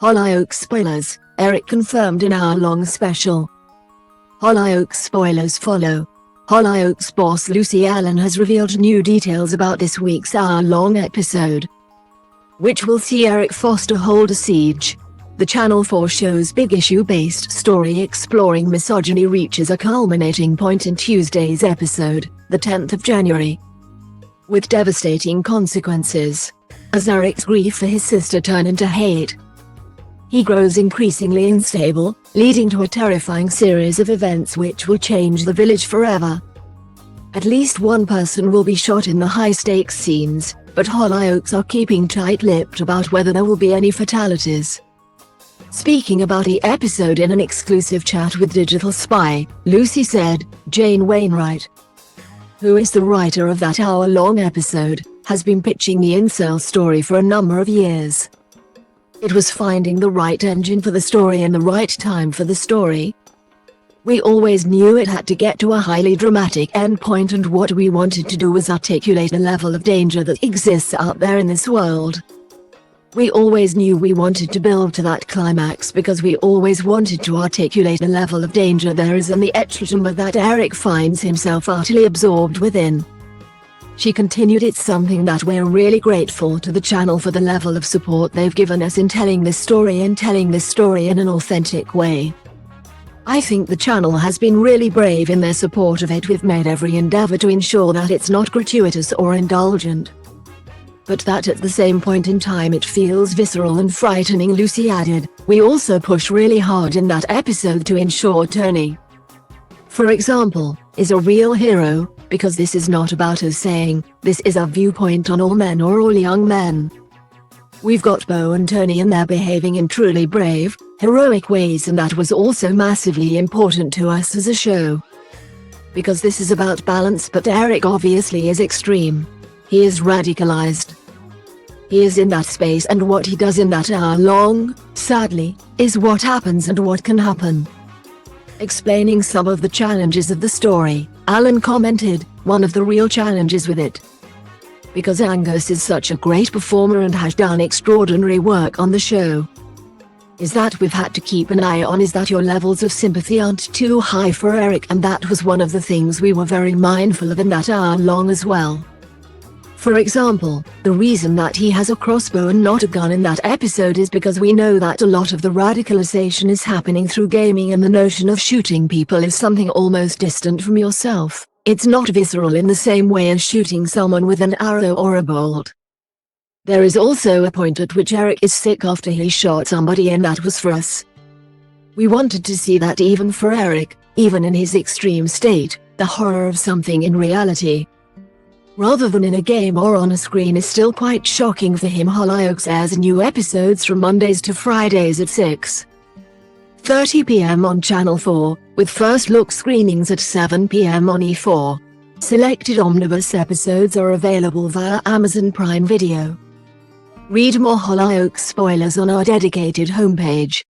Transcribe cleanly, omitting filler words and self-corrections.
Hollyoaks spoilers, Eric confirmed in hour-long special. Hollyoaks spoilers follow. Hollyoaks boss Lucy Allan has revealed new details about this week's hour-long episode, which will see Eric Foster hold a siege. The Channel 4 show's big issue-based story exploring misogyny reaches a culminating point in Tuesday's episode, the 10th of January, with devastating consequences, as Eric's grief for his sister turns into hate. He grows increasingly unstable, leading to a terrifying series of events which will change the village forever. At least one person will be shot in the high-stakes scenes, but Hollyoaks are keeping tight-lipped about whether there will be any fatalities. Speaking about the episode in an exclusive chat with Digital Spy, Lucy said, "Jane Wainwright, who is the writer of that hour-long episode, has been pitching the incel story for a number of years. It was finding the right engine for the story and the right time for the story. We always knew it had to get to a highly dramatic endpoint, and what we wanted to do was articulate the level of danger that exists out there in this world. We always knew we wanted to build to that climax because we always wanted to articulate the level of danger there is in the echelon that Eric finds himself utterly absorbed within." She continued, "It's something that we're really grateful to the channel for the level of support they've given us in telling this story and telling this story in an authentic way. I think the channel has been really brave in their support of it. We've made every endeavor to ensure that it's not gratuitous or indulgent, but that at the same point in time it feels visceral and frightening." Lucy added, "We also push really hard in that episode to ensure Tony, for example, is a real hero, because this is not about us saying, this is our viewpoint on all men or all young men. We've got Bo and Tony and they're behaving in truly brave, heroic ways, and that was also massively important to us as a show. Because this is about balance, but Eric obviously is extreme. He is radicalized. He is in that space, and what he does in that hour long, sadly, is what happens and what can happen." Explaining some of the challenges of the story, Allan commented, "One of the real challenges with it, because Angus is such a great performer and has done extraordinary work on the show, is that we've had to keep an eye on is that your levels of sympathy aren't too high for Eric, and that was one of the things we were very mindful of in that hour long as well. For example, the reason that he has a crossbow and not a gun in that episode is because we know that a lot of the radicalization is happening through gaming, and the notion of shooting people is something almost distant from yourself. It's not visceral in the same way as shooting someone with an arrow or a bolt. There is also a point at which Eric is sick after he shot somebody, and that was for us. We wanted to see that even for Eric, even in his extreme state, the horror of something in reality, rather than in a game or on a screen, is still quite shocking for him." Hollyoaks airs new episodes from Mondays to Fridays at 6:30 p.m. on Channel 4, with first-look screenings at 7 p.m. on E4. Selected omnibus episodes are available via Amazon Prime Video. Read more Hollyoaks spoilers on our dedicated homepage.